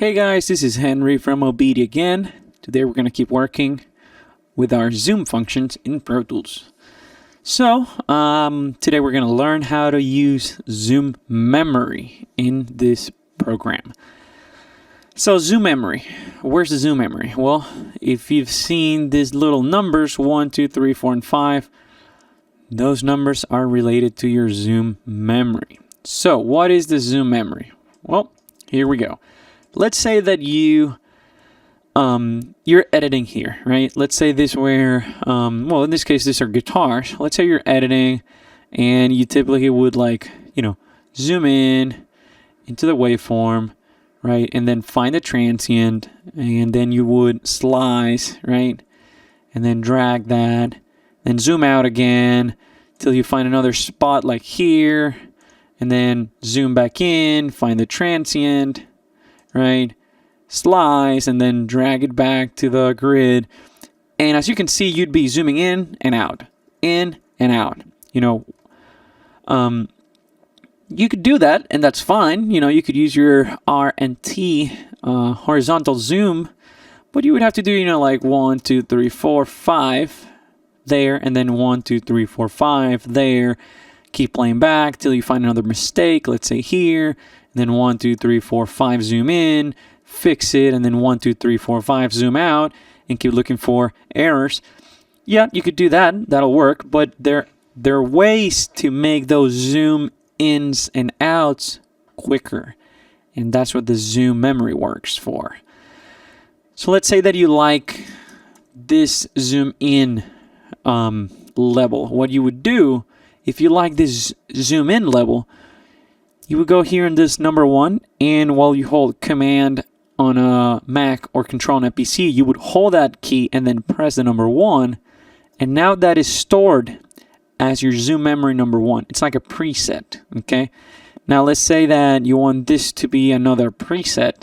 Hey guys, this is Henry from OBEDIA again. Today we're going to keep working with our zoom functions in Pro Tools. So, today we're going to learn how to use zoom memory in this program. So, zoom memory. Where's the zoom memory? Well, if you've seen these little numbers, 1, 2, 3, 4, and 5, those numbers are related to your zoom memory. So, what is the zoom memory? Well, here we go. Let's say that you're editing here, right? Let's say this where, well, in this case, these are guitars. Let's say you're editing and you typically would zoom in into the waveform, right? And then find the transient, and then you would slice, right? And then drag that, then zoom out again till you find another spot like here, and then zoom back in, find the transient, right? Slice and then drag it back to the grid. And as you can see, you'd be zooming in and out, in and out. You could do that, and that's fine. You could use your R and T horizontal zoom, but you would have to do, like 1, 2, 3, 4, 5 there, and then 1, 2, 3, 4, 5 there. Keep playing back till you find another mistake, let's say here, and then 1, 2, 3, 4, 5 zoom in, fix it, and then 1, 2, 3, 4, 5 zoom out, and keep looking for errors. Yeah, you could do that. That'll work, but there are ways to make those zoom ins and outs quicker, and that's what the zoom memory works for. So let's say that you like this zoom in level. What you would do, if you like this zoom in level, you would go here in this number 1, and while you hold Command on a Mac or Control on a PC, you would hold that key and then press the number 1, and now that is stored as your zoom memory number 1. It's like a preset, okay? Now let's say that you want this to be another preset.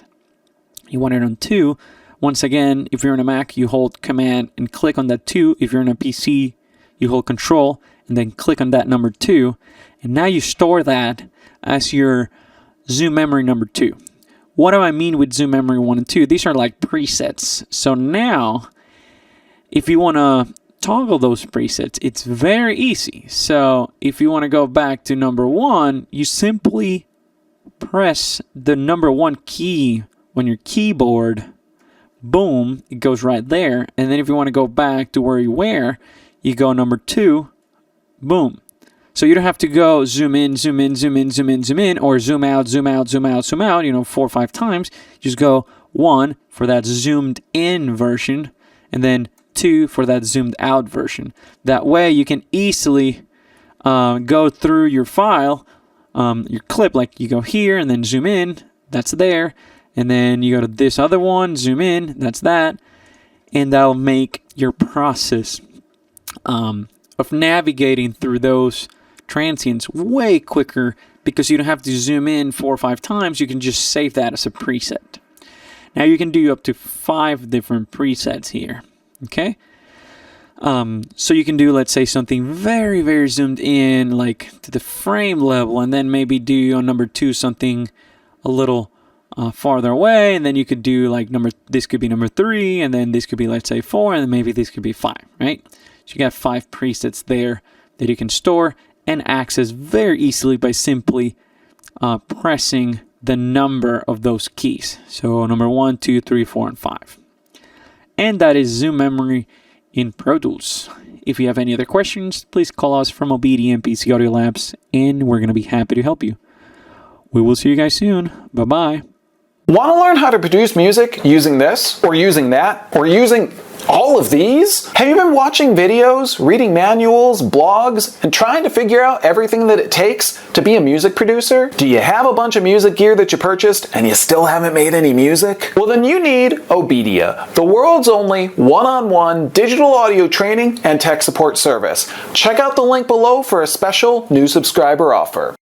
You want it on 2. Once again, if you're on a Mac, you hold Command and click on that 2. If you're on a PC, you hold Control and then click on that number 2. And now you store that as your zoom memory number 2. What do I mean with zoom memory 1 and 2? These are like presets. So now, if you want to toggle those presets, it's very easy. So if you want to go back to number 1, you simply press the number 1 key on your keyboard. Boom, it goes right there. And then if you want to go back to where you were, you go number 2, boom. So you don't have to go zoom in, zoom in, zoom in, zoom in, zoom in, or zoom out, zoom out, zoom out, zoom out, 4 or 5 times. Just go 1 for that zoomed in version, and then 2 for that zoomed out version. That way you can easily go through your file, your clip, like you go here and then zoom in, that's there. And then you go to this other one, zoom in, that's that. And that'll make your process of navigating through those transients way quicker, because you don't have to zoom in 4 or 5 times. You can just save that as a preset. Now you can do up to 5 different presets here, okay? So you can do, let's say, something very, very zoomed in, like to the frame level, and then maybe do on number 2 something a little farther away, and then you could do like this could be number 3, and then this could be, let's say, 4, and then maybe this could be 5, right? So you got 5 presets there that you can store and access very easily by simply pressing the number of those keys. So number 1, 2, 3, 4, and 5. And that is zoom memory in Pro Tools. If you have any other questions, please call us from OBEDIA and PC Audio Labs, and we're going to be happy to help you. We will see you guys soon. Bye-bye. Want to learn how to produce music using this, or using that, or using all of these? Have you been watching videos, reading manuals, blogs, and trying to figure out everything that it takes to be a music producer? Do you have a bunch of music gear that you purchased and you still haven't made any music? Well, then you need OBEDIA, the world's only one-on-one digital audio training and tech support service. Check out the link below for a special new subscriber offer.